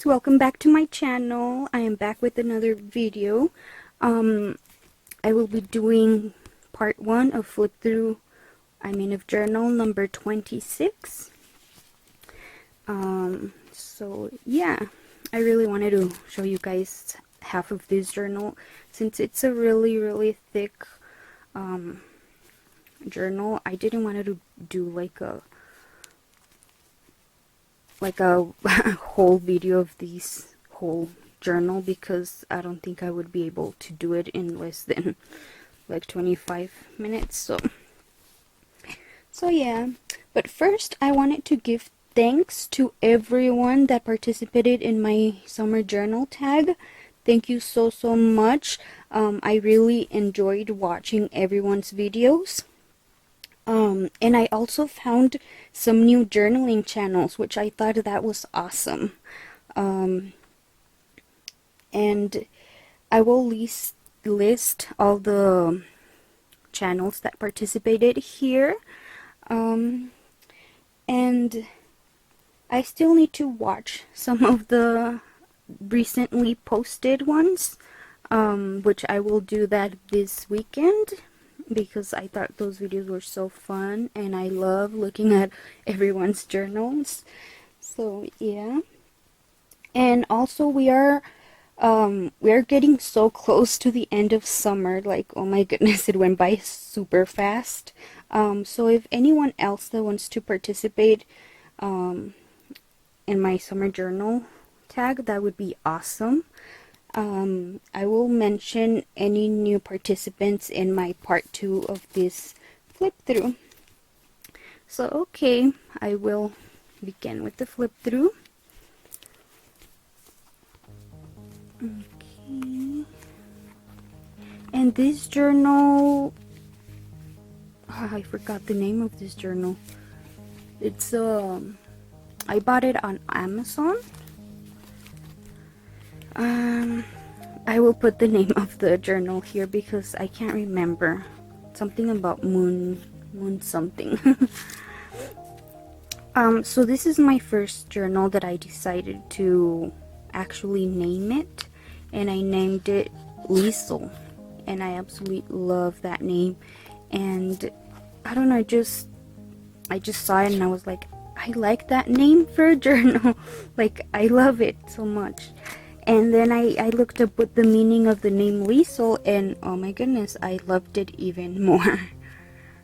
welcome back to my channel. I am back with another video. I will be doing part 1 of of journal number 26. So yeah, I really wanted to show you guys half of this journal since it's a really thick journal. I didn't want to do like a whole video of this whole journal because I don't think I would be able to do it in less than like 25 minutes. So yeah, but first I wanted to give thanks to everyone that participated in my summer journal tag. Thank you so much. I really enjoyed watching everyone's videos. And I also found some new journaling channels, which I thought that was awesome. And I will list all the channels that participated here. And I still need to watch some of the recently posted ones, which I will do that this weekend, because I thought those videos were so fun and I love looking at everyone's journals. So yeah, and also we are getting so close to the end of summer. Like, oh my goodness, it went by super fast. So if anyone else that wants to participate in my summer journal tag, that would be awesome. I will mention any new participants in my part 2 of this flip through. So okay, I will begin with the flip through. Okay, and this journal, I forgot the name of this journal. It's I bought it on Amazon. I will put the name of the journal here because I can't remember. Something about moon something. So this is my first journal that I decided to actually name it, and I named it Liesel, and I absolutely love that name. And I don't know, I just saw it and I was like, I like that name for a journal. Like, I love it so much. And then I looked up what the meaning of the name Liesel, and oh my goodness, I loved it even more.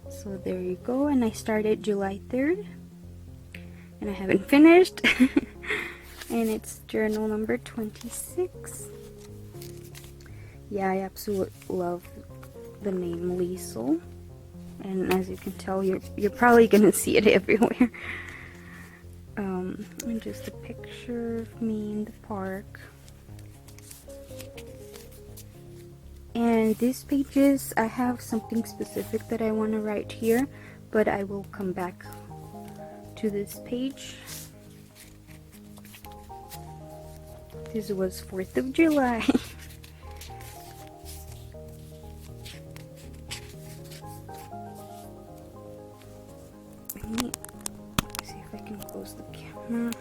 So there you go, and I started July 3rd, and I haven't finished. And it's journal number 26. Yeah, I absolutely love the name Liesel, and as you can tell, you're probably gonna see it everywhere. And just a picture of me in the park. And these pages, I have something specific that I want to write here, but I will come back to this page. This was 4th of July. Let me see if I can close the camera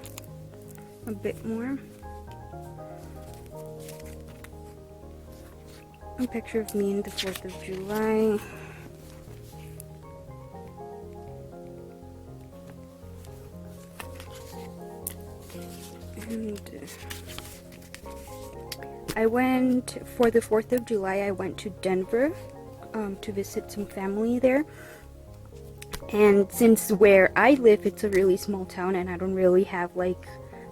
a bit more. A picture of me in the 4th of July. And I went, for the 4th of July, I went to Denver to visit some family there. And since where I live, it's a really small town and I don't really have like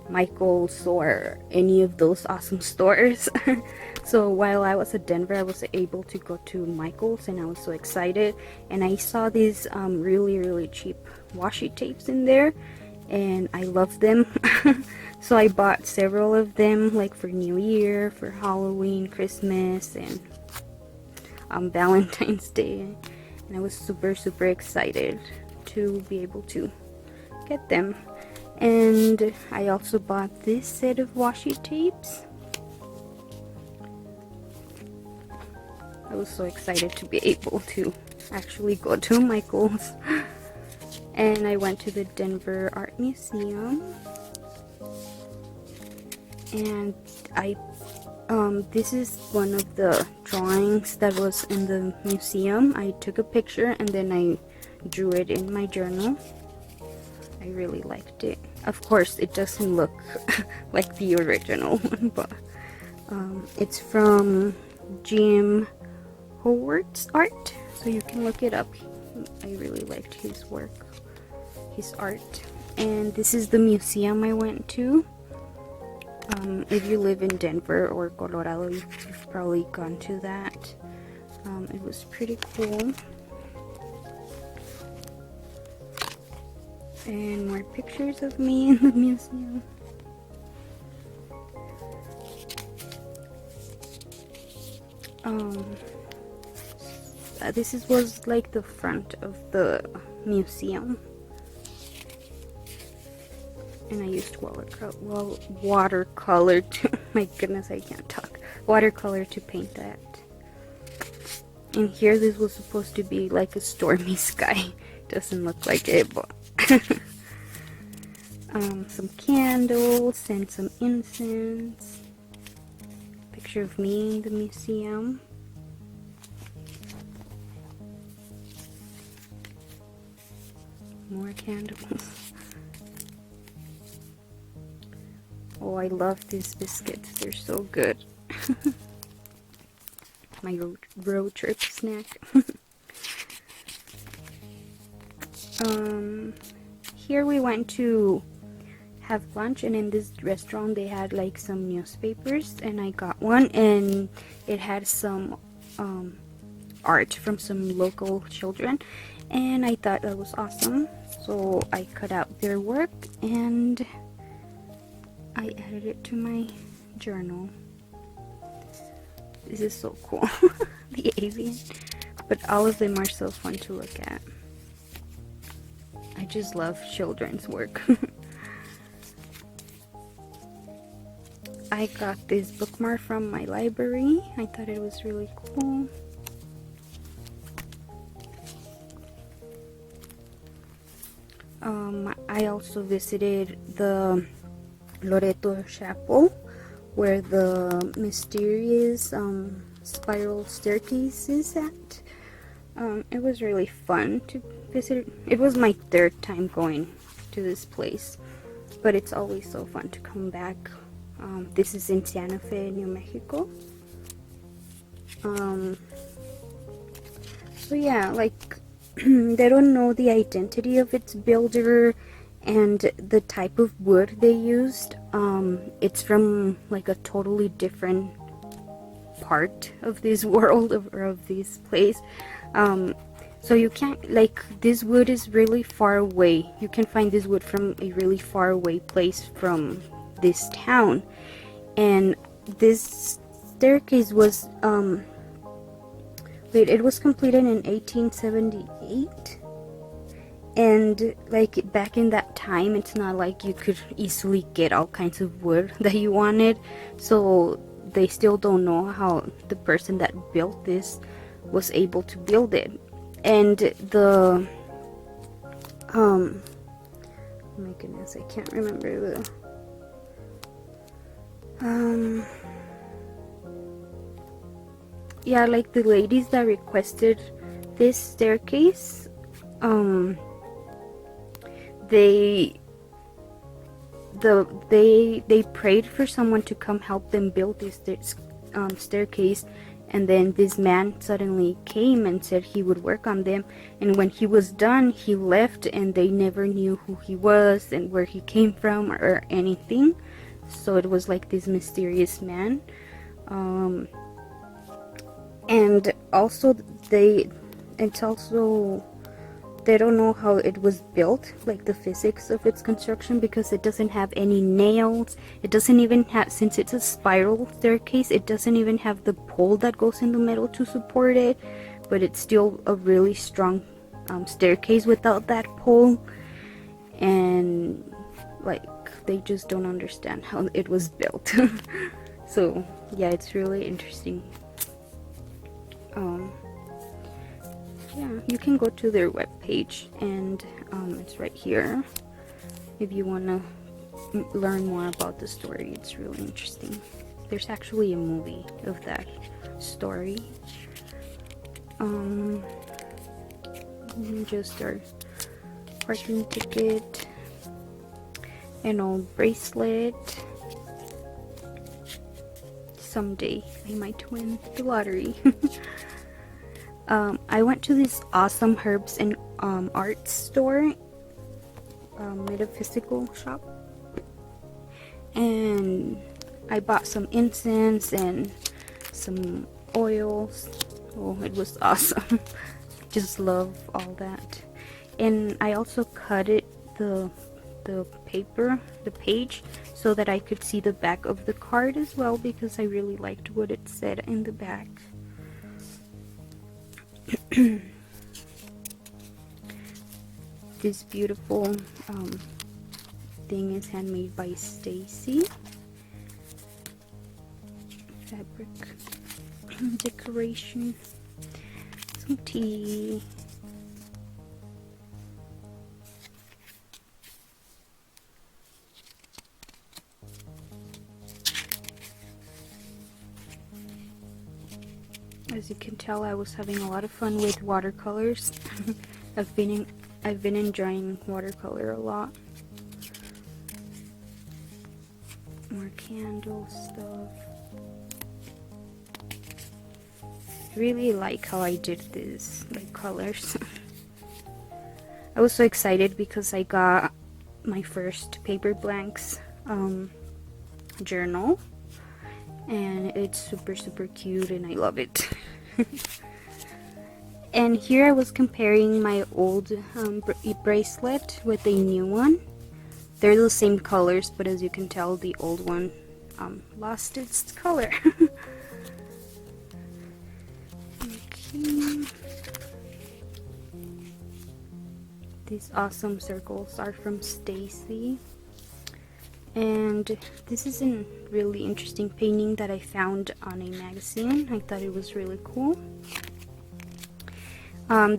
Michael's or any of those awesome stores. So while I was at Denver, I was able to go to Michael's, and I was so excited. And I saw these really cheap washi tapes in there, and I love them. So I bought several of them, like for New Year, for Halloween, Christmas, and Valentine's Day. And I was super excited to be able to get them. And I also bought this set of washi tapes. I was so excited to be able to actually go to Michael's. And I went to the Denver Art Museum. And this is one of the drawings that was in the museum. I took a picture and then I drew it in my journal. I really liked it. Of course, it doesn't look like the original one, but it's from Jim Howard's art, so you can look it up. I really liked his work, his art. And this is the museum I went to. If you live in Denver or Colorado, you've probably gone to that. It was pretty cool. And more pictures of me in the museum. This was like the front of the museum. And I used watercolor to, my goodness, I can't talk. Watercolor to paint that. And here this was supposed to be like a stormy sky. Doesn't look like it, but some candles and some incense. Picture of me in the museum. More candles. Oh, I love these biscuits. They're so good. My road trip snack. Here we went to have lunch, and in this restaurant they had like some newspapers, and I got one, and it had some art from some local children, and I thought that was awesome. So I cut out their work and I added it to my journal. This is so cool. The avian. But all of them are so fun to look at. I just love children's work. I got this bookmark from my library. I thought it was really cool. I also visited the Loreto Chapel, where the mysterious spiral staircase is at. It was really fun to visit. It was my third time going to this place, but it's always so fun to come back. This is in Santa Fe, New Mexico. So yeah, like they don't know the identity of its builder and the type of wood they used. It's from like a totally different part of this world, or of this place. So you can't, like, this wood is really far away. You can find this wood from a really far away place from this town. And this staircase was it was completed in 1878. And like back in that time, it's not like you could easily get all kinds of wood that you wanted, so they still don't know how the person that built this was able to build it. And the oh my goodness, I can't remember the yeah, like the ladies that requested this staircase, they prayed for someone to come help them build this staircase, and then this man suddenly came and said he would work on them, and when he was done he left, and they never knew who he was and where he came from or anything. So it was like this mysterious man. And also they don't know how it was built, like the physics of its construction, because it doesn't have any nails. It doesn't even have, since it's a spiral staircase, it doesn't even have the pole that goes in the middle to support it, but it's still a really strong staircase without that pole. And like they just don't understand how it was built. So yeah, it's really interesting. Yeah, you can go to their webpage, and it's right here if you want to learn more about the story. It's really interesting. There's actually a movie of that story. Just our parking ticket, an old bracelet. Someday I might win the lottery. I went to this awesome herbs and art store, metaphysical shop, and I bought some incense and some oils. Oh, it was awesome. Just love all that. And I also cut it, the paper, the page, so that I could see the back of the card as well, because I really liked what it said in the back. This beautiful thing is handmade by Stacy. Fabric decoration. Some tea. As you can tell, I was having a lot of fun with watercolors. I've been enjoying watercolor a lot. More candle stuff. I really like how I did this, like colors. I was so excited because I got my first paper blanks journal, and it's super cute and I love it. And here I was comparing my old bracelet with a new one. They're the same colors, but as you can tell, the old one lost its color. Okay. These awesome circles are from Stacy. And this is a really interesting painting that I found on a magazine. I thought it was really cool.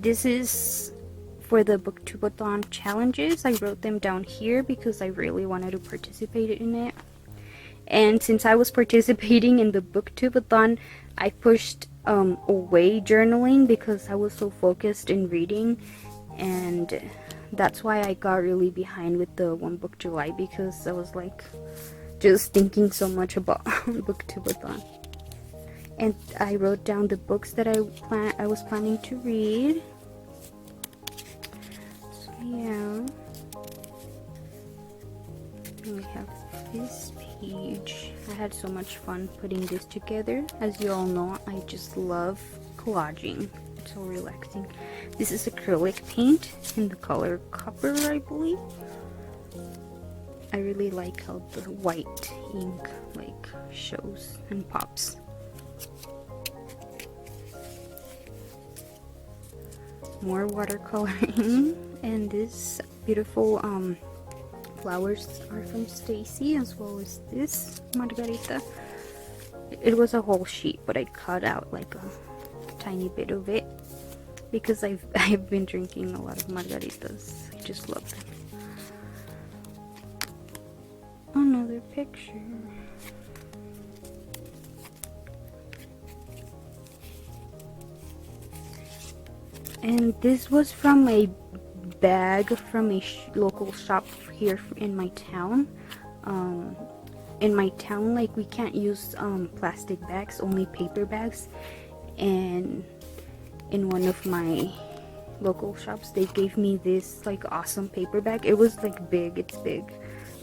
This is for the Booktubeathon challenges. I wrote them down here because I really wanted to participate in it. And since I was participating in the Booktubeathon, I pushed away journaling because I was so focused in reading, and that's why I got really behind with the One Book July, because I was like just thinking so much about Booktubeathon. And I wrote down the books that I was planning to read. So yeah, and we have this page. I had so much fun putting this together. As you all know, I just love collaging. It's so relaxing. This is acrylic paint in the color copper, I believe. I really like how the white ink like shows and pops. More watercoloring, and this beautiful flowers are from Stacy, as well as this margarita. It was a whole sheet, but I cut out like a tiny bit of it because I've been drinking a lot of margaritas. I just love them. Another picture. And this was from a bag from a local shop here in my town. In my town, like, we can't use plastic bags, only paper bags. And in one of my local shops, they gave me this like awesome paper bag. It was like big, it's big,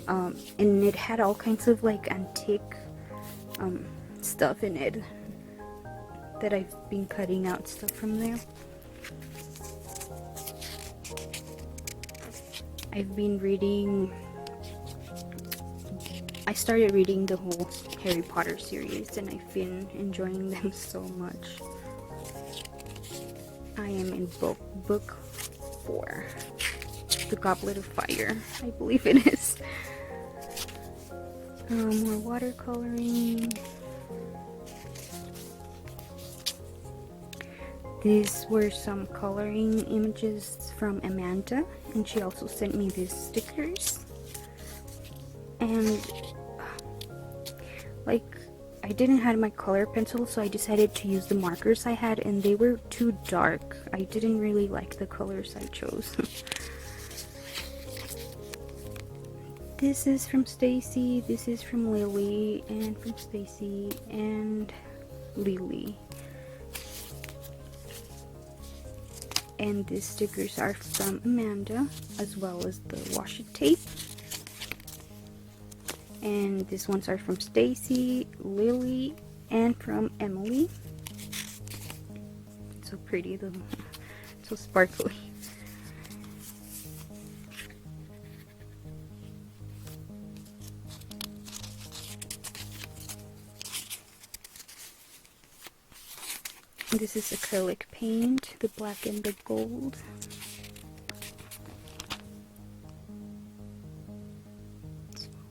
and it had all kinds of like antique stuff in it that I've been cutting out stuff from there. I've been reading, I started reading the whole Harry Potter series, and I've been enjoying them so much. I am in book 4, The Goblet of Fire, I believe it is. More watercoloring. These were some coloring images from Amanda, and she also sent me these stickers. and like I didn't have my color pencil, so I decided to use the markers I had, and they were too dark. I didn't really like the colors I chose. This is from Stacy, this is from Lily, and from Stacy and Lily. And these stickers are from Amanda, as well as the washi tape. And these ones are from Stacy, Lily, and from Emily. So pretty though, so sparkly. This is acrylic paint, the black and the gold.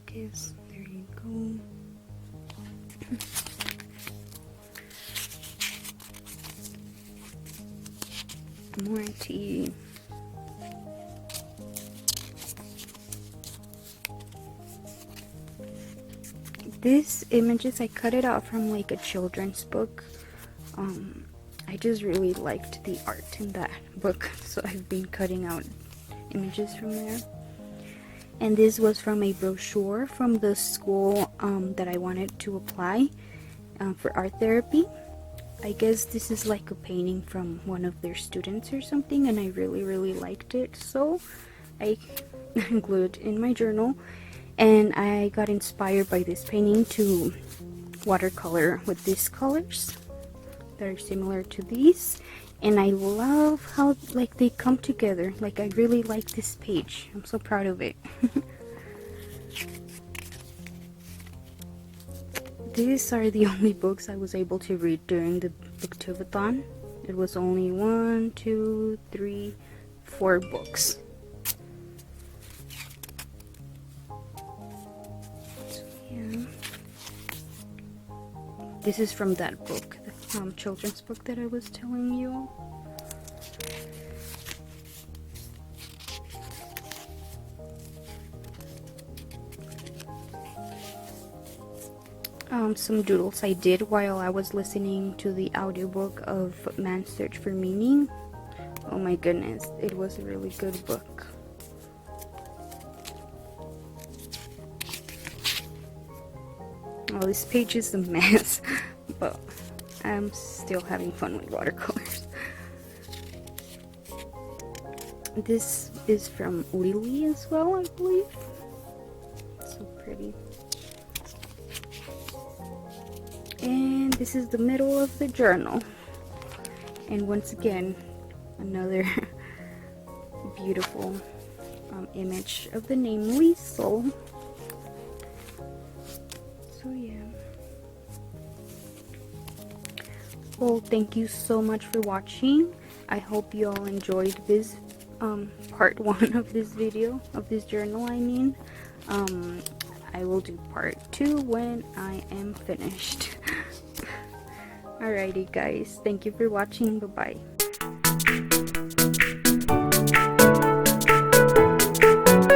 Focus, there you go. More tea. This images, I cut it out from like a children's book. I just really liked the art in that book, so I've been cutting out images from there. And this was from a brochure from the school that I wanted to apply for art therapy. I guess this is like a painting from one of their students or something, and I really liked it, so I glued it in my journal. And I got inspired by this painting to watercolor with these colors that are similar to these. And I love how like they come together. Like I really like this page. I'm so proud of it. These are the only books I was able to read during the Booktubeathon. It was only 1, 2, 3, 4 books. So, yeah. This is from that book, the children's book that I was telling you. Some doodles I did while I was listening to the audiobook of Man's Search for Meaning. Oh my goodness, it was a really good book. Oh, this page is a mess, but I'm still having fun with watercolors. This is from Lily as well, I believe. So pretty. And this is the middle of the journal. And once again, another beautiful image of the name Liesel. So yeah. Well, thank you so much for watching. I hope you all enjoyed this part 1 of this video, of this journal I mean. I will do part 2 when I am finished. Alrighty guys, thank you for watching, bye bye.